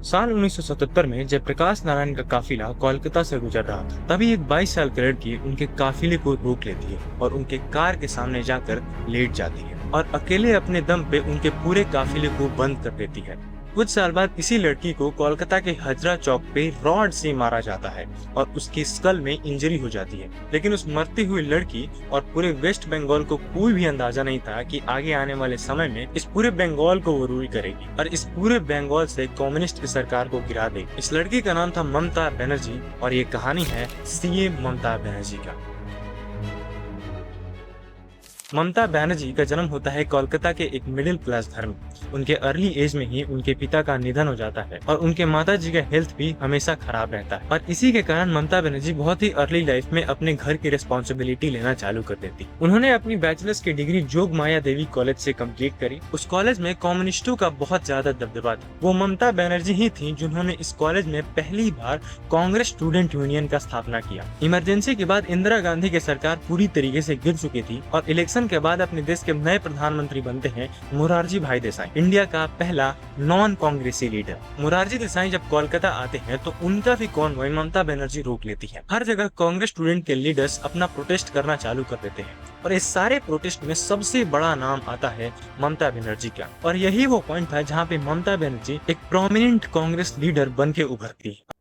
साल 1977 में जब प्रकाश नारायण का काफिला कोलकाता से गुजर रहा था, तभी एक 22 साल की लड़की उनके काफिले को रोक लेती है और उनके कार के सामने जाकर लेट जाती है और अकेले अपने दम पे उनके पूरे काफिले को बंद कर देती है। कुछ साल बाद इसी लड़की को कोलकाता के हजरा चौक पे रॉड से मारा जाता है और उसकी स्कल में इंजरी हो जाती है। लेकिन उस मरती हुई लड़की और पूरे वेस्ट बंगाल को कोई भी अंदाजा नहीं था कि आगे आने वाले समय में इस पूरे बंगाल को वो रूल करेगी और इस पूरे बंगाल से कम्युनिस्ट की सरकार को गिरा देगी। इस लड़की का नाम था ममता बनर्जी और ये कहानी है सीएम ममता बनर्जी का। ममता बनर्जी का जन्म होता है कोलकाता के एक मिडिल क्लास घर में। उनके अर्ली एज में ही उनके पिता का निधन हो जाता है और उनके माता जी का हेल्थ भी हमेशा खराब रहता है और इसी के कारण ममता बनर्जी बहुत ही अर्ली लाइफ में अपने घर की रिस्पॉन्सिबिलिटी लेना चालू कर देती। उन्होंने अपनी बैचलर्स की डिग्री जोग माया देवी कॉलेज से कंप्लीट करी। उस कॉलेज में कम्युनिस्टों का बहुत ज्यादा दबदबा था। वो ममता बनर्जी ही थी जिन्होंने इस कॉलेज में पहली बार कांग्रेस स्टूडेंट यूनियन का स्थापना किया। इमरजेंसी के बाद इंदिरा गांधी की सरकार पूरी तरीके से गिर चुकी थी और इलेक्शन के बाद अपने देश के नए प्रधानमंत्री बनते हैं मोरारजी भाई देसाई, इंडिया का पहला नॉन कांग्रेसी लीडर। मोरारजी देसाई जब कोलकाता आते हैं तो उनका भी कॉन्वॉय ममता बनर्जी रोक लेती है। हर जगह कांग्रेस स्टूडेंट के लीडर्स अपना प्रोटेस्ट करना चालू कर देते हैं और इस सारे प्रोटेस्ट में सबसे बड़ा नाम आता है ममता बनर्जी का और यही वो पॉइंट था जहाँ पे ममता बनर्जी एक प्रोमिनेंट कांग्रेस लीडर बन के उभरती है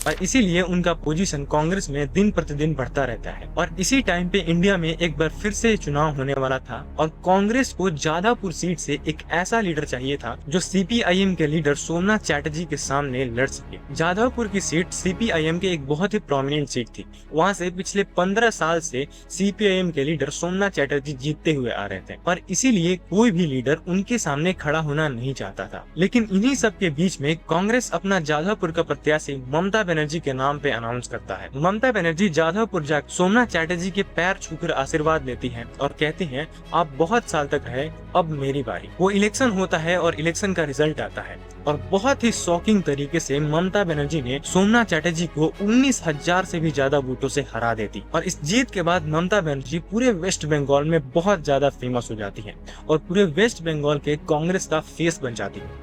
और इसीलिए उनका पोजीशन कांग्रेस में दिन प्रतिदिन बढ़ता रहता है। और इसी टाइम पे इंडिया में एक बार फिर से चुनाव होने वाला था और कांग्रेस को जादवपुर सीट से एक ऐसा लीडर चाहिए था जो सीपीआईएम के लीडर सोमनाथ चैटर्जी के सामने लड़ सके। जादवपुर की सीट सीपीआईएम के एक बहुत ही प्रोमिनेंट सीट थी। वहाँ से पिछले 15 साल से सीपीआईएम के लीडर सोमनाथ चैटर्जी जीतते हुए आ रहे थे और इसीलिए कोई भी लीडर उनके सामने खड़ा होना नहीं चाहता था। लेकिन इन्हीं सब के बीच में कांग्रेस अपना जादवपुर का प्रत्याशी ममता बनर्जी के नाम पे अनाउंस करता है। ममता बनर्जी जादवपुर जाकर सोमनाथ चैटर्जी के पैर छूकर आशीर्वाद लेती हैं और कहती हैं आप बहुत साल तक रहे, अब मेरी बारी। वो इलेक्शन होता है और इलेक्शन का रिजल्ट आता है और बहुत ही शॉकिंग तरीके से ममता बनर्जी ने सोमनाथ चैटर्जी को 19,000 से भी ज्यादा वोटों से हरा देती और इस जीत के बाद ममता बनर्जी पूरे वेस्ट बंगाल में बहुत ज्यादा फेमस हो जाती है और पूरे वेस्ट बंगाल के कांग्रेस का फेस बन जाती है।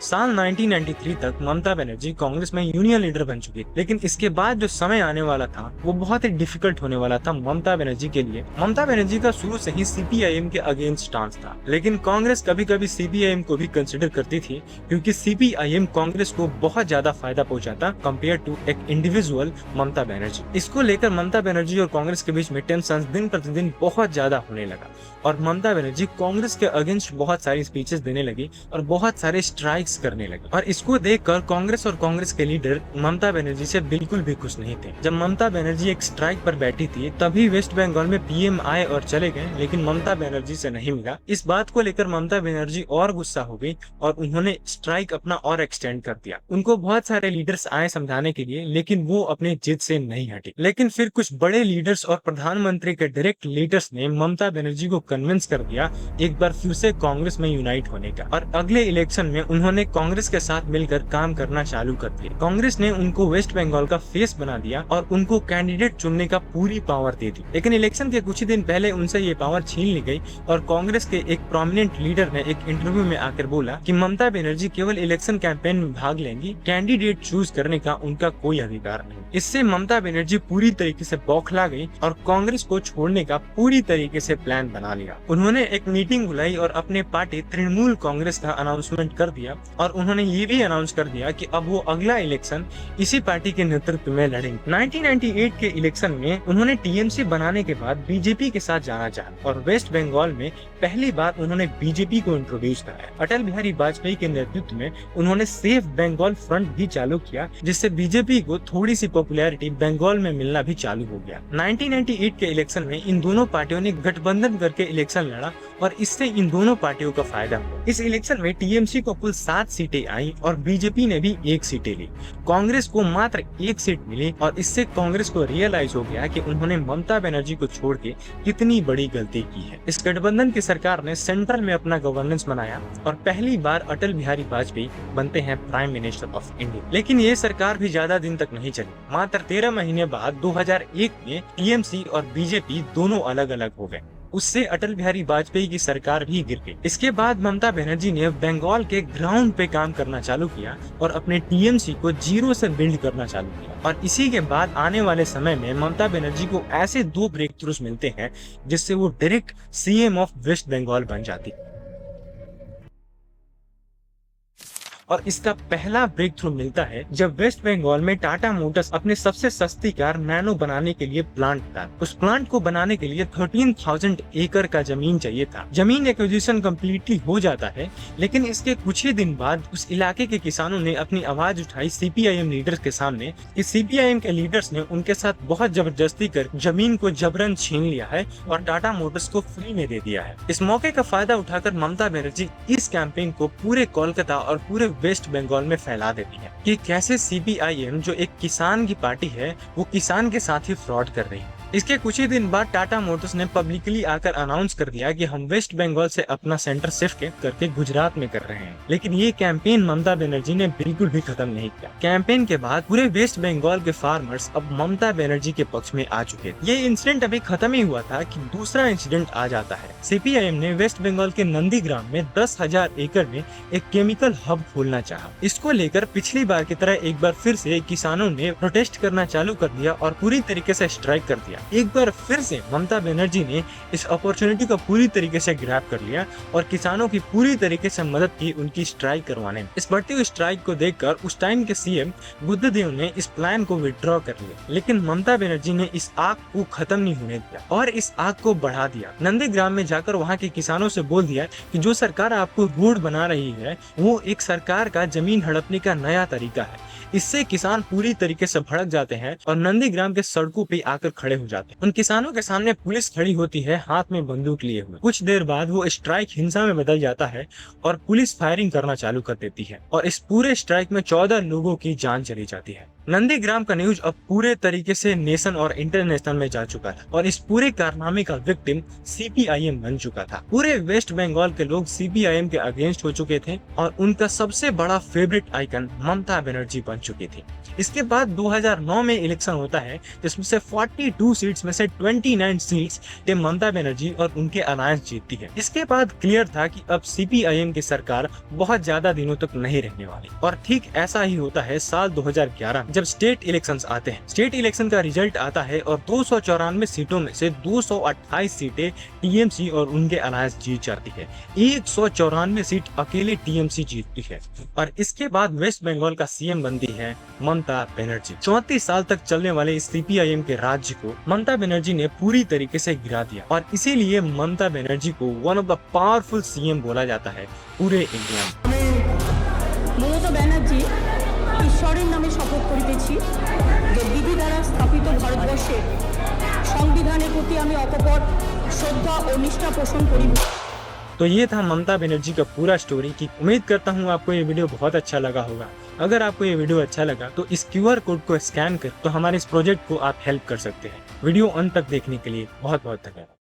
साल 1993 तक ममता बनर्जी कांग्रेस में यूनियन लीडर बन चुकी, लेकिन इसके बाद जो समय आने वाला था वो बहुत ही डिफिकल्ट होने वाला था ममता बनर्जी के लिए। ममता बनर्जी का शुरू से ही सीपीआईएम के अगेंस्ट स्टांस था, लेकिन कांग्रेस कभी कभी सीपीआईएम को भी कंसिडर करती थी क्योंकि सीपीआईएम कांग्रेस को बहुत ज्यादा फायदा पहुंचाता कंपेयर टू एक इंडिविजुअल ममता बनर्जी। इसको लेकर ममता बनर्जी और कांग्रेस के बीच में टेंशन दिन प्रतिदिन बहुत ज्यादा होने लगा और ममता बनर्जी कांग्रेस के अगेंस्ट बहुत सारी स्पीचेस देने लगी और बहुत सारे स्ट्राइक्स करने लगे और इसको देखकर कांग्रेस और कांग्रेस के लीडर ममता बनर्जी से बिल्कुल भी खुश नहीं थे। जब ममता बनर्जी एक स्ट्राइक पर बैठी थी तभी वेस्ट बंगाल में पीएम आए और चले गए, लेकिन ममता बनर्जी से नहीं मिला। इस बात को लेकर ममता बनर्जी और गुस्सा हो गई और उन्होंने स्ट्राइक अपना और एक्सटेंड कर दिया। उनको बहुत सारे लीडर्स आए समझाने के लिए, लेकिन वो अपने जिद से नहीं हटी। लेकिन फिर कुछ बड़े लीडर्स और प्रधानमंत्री के डायरेक्ट लीडर्स ने ममता बनर्जी को कन्विंस कर दिया एक बार फिर से कांग्रेस में यूनाइट होने का और अगले इलेक्शन में उन्होंने कांग्रेस के साथ मिलकर काम करना चालू कर दिया। कांग्रेस ने उनको वेस्ट बंगाल का फेस बना दिया और उनको कैंडिडेट चुनने का पूरी पावर दे दी। लेकिन इलेक्शन के कुछ ही दिन पहले उनसे ये पावर छीन ली गई और कांग्रेस के एक प्रोमिनेंट लीडर ने एक इंटरव्यू में आकर बोला कि ममता बनर्जी केवल इलेक्शन कैंपेन में भाग लेंगी, कैंडिडेट चूज करने का उनका कोई अधिकार नहीं। इससे ममता बनर्जी पूरी तरीके से बौखला गई और कांग्रेस को छोड़ने का पूरी तरीके से प्लान बना लिया। उन्होंने एक मीटिंग बुलाई और अपने पार्टी तृणमूल कांग्रेस का अनाउंसमेंट कर दिया और उन्होंने ये भी अनाउंस कर दिया कि अब वो अगला इलेक्शन इसी पार्टी के नेतृत्व में लड़ेंगे। 1998 के इलेक्शन में उन्होंने टीएमसी बनाने के बाद बीजेपी के साथ जाना चाहा और वेस्ट बंगाल में पहली बार उन्होंने बीजेपी को इंट्रोड्यूस कराया। अटल बिहारी वाजपेयी के नेतृत्व में उन्होंने सेफ बंगाल फ्रंट भी चालू किया, जिससे बीजेपी को थोड़ी सी पॉपुलैरिटी बंगाल में मिलना भी चालू हो गया। 1998 के इलेक्शन में इन दोनों पार्टियों ने गठबंधन करके इलेक्शन लड़ा और इससे इन दोनों पार्टियों का फायदा हुआ। इस इलेक्शन में टीएमसी को कुल 7 सीटें आई और बीजेपी ने भी 1 सीटें ली। कांग्रेस को मात्र 1 सीट मिली और इससे कांग्रेस को रियलाइज हो गया कि उन्होंने ममता बनर्जी को छोड़ के कितनी बड़ी गलती की है। इस गठबंधन की सरकार ने सेंट्रल में अपना गवर्नेंस बनाया और पहली बार अटल बिहारी वाजपेयी बनते हैं प्राइम मिनिस्टर ऑफ इंडिया। लेकिन ये सरकार भी ज्यादा दिन तक नहीं चली। मात्र 13 महीने बाद 2001 में टीएमसी और बीजेपी दोनों अलग अलग हो गए। उससे अटल बिहारी वाजपेयी की सरकार भी गिर गई। इसके बाद ममता बनर्जी ने बंगाल के ग्राउंड पे काम करना चालू किया और अपने टीएमसी को जीरो से बिल्ड करना चालू किया। और इसी के बाद आने वाले समय में ममता बनर्जी को ऐसे 2 ब्रेक थ्रूज मिलते हैं जिससे वो direct CM of West Bengal बन जाती है। और इसका पहला ब्रेक थ्रू मिलता है जब वेस्ट बंगाल में टाटा मोटर्स अपने सबसे सस्ती कार नैनो बनाने के लिए प्लांट था। उस प्लांट को बनाने के लिए 13,000 एकड़ का जमीन चाहिए था। जमीन एक्विजिशन कम्प्लीटली हो जाता है, लेकिन इसके कुछ ही दिन बाद उस इलाके के किसानों ने अपनी आवाज उठाई सीपीआईएम लीडर्स के सामने कि सीपीआईएम के लीडर्स ने उनके साथ बहुत जबरदस्ती कर जमीन को जबरन छीन लिया है और टाटा मोटर्स को फ्री में दे दिया है। इस मौके का फायदा उठाकर ममता बनर्जी इस कैंपेन को पूरे कोलकाता और पूरे वेस्ट बंगाल में फैला देती है कि कैसे सीपीआईएम जो एक किसान की पार्टी है वो किसान के साथ ही फ्रॉड कर रही है। इसके कुछ ही दिन बाद टाटा मोटर्स ने पब्लिकली आकर अनाउंस कर दिया कि हम वेस्ट बंगाल से अपना सेंटर शिफ्ट करके गुजरात में कर रहे हैं। लेकिन ये कैंपेन ममता बनर्जी ने बिल्कुल भी खत्म नहीं किया। कैंपेन के बाद पूरे वेस्ट बंगाल के फार्मर्स अब ममता बनर्जी के पक्ष में आ चुके थे। ये इंसिडेंट अभी खत्म ही हुआ था कि दूसरा इंसिडेंट आ जाता है। सीपीआईएम ने वेस्ट बंगाल के नंदीग्राम में 10,000 एकड़ में एक केमिकल हब खोलना चाहा। इसको लेकर पिछली बार की तरह एक बार फिर से किसानों ने प्रोटेस्ट करना चालू कर दिया और पूरी तरीके से स्ट्राइक कर दिया। एक बार फिर से ममता बनर्जी ने इस अपॉर्चुनिटी को पूरी तरीके से ग्रैब कर लिया और किसानों की पूरी तरीके से मदद की उनकी स्ट्राइक करवाने में। इस बढ़ती हुई स्ट्राइक को देखकर उस टाइम के सीएम बुद्धदेव ने इस प्लान को विड्रॉ कर लिया, लेकिन ममता बनर्जी ने इस आग को खत्म नहीं होने दिया और इस आग को बढ़ा दिया। नंदीग्राम में जाकर वहाँ के किसानों से बोल दिया कि जो सरकार आपको रोड बना रही है वो एक सरकार का जमीन हड़पने का नया तरीका है। इससे किसान पूरी तरीके से भड़क जाते हैं और नंदीग्राम के सड़कों पे आकर खड़े हो जाते हैं। उन किसानों के सामने पुलिस खड़ी होती है हाथ में बंदूक लिए हुए। कुछ देर बाद वो स्ट्राइक हिंसा में बदल जाता है और पुलिस फायरिंग करना चालू कर देती है और इस पूरे स्ट्राइक में 14 लोगों की जान चली जाती है। नंदीग्राम का न्यूज अब पूरे तरीके से नेशन और इंटरनेशनल में जा चुका था और इस पूरे कारनामे का विक्टिम सीपीआईएम बन चुका था। पूरे वेस्ट बंगाल के लोग सीपीआईएम के अगेंस्ट हो चुके थे और उनका सबसे बड़ा फेवरेट आइकन ममता बनर्जी बन चुकी थी। इसके बाद 2009 में इलेक्शन होता है जिसमें से 42 सीट्स में से 29 सीट्स ममता बनर्जी और उनके अलायंस जीतती है। इसके बाद क्लियर था कि अब सीपीआईएम की सरकार बहुत ज्यादा दिनों तक नहीं रहने वाली और ठीक ऐसा ही होता है साल 2011 जब स्टेट इलेक्शंस आते हैं। स्टेट इलेक्शन का रिजल्ट आता है और 294 सीटों में से 228 सीटें टीएमसी और उनके अलायंस जीत जाती है। 194 सीट अकेले टीएमसी जीतती है और इसके बाद वेस्ट बंगाल का सीएम बनती है ममता बनर्जी। 34 साल तक चलने वाले इस सीपीआईएम के राज्य को ममता बनर्जी ने पूरी तरीके से गिरा दिया और इसीलिए ममता बनर्जी को one of the powerful CM बोला जाता है पूरे इंडिया में। ममता बनर्जी ঈশ্বরের নামে শপথ করিতেছি যে বিধি দ্বারা স্থাপিত ভারতবর্ষের সংবিধানের প্রতি আমি অকপট শ্রদ্ধা ও নিষ্ঠা পোষণ করিব। तो ये था ममता बनर्जी का पूरा स्टोरी की। उम्मीद करता हूँ आपको ये वीडियो बहुत अच्छा लगा होगा। अगर आपको ये वीडियो अच्छा लगा तो इस क्यूआर कोड को स्कैन कर तो हमारे इस प्रोजेक्ट को आप हेल्प कर सकते हैं। वीडियो अंत तक देखने के लिए बहुत बहुत धन्यवाद।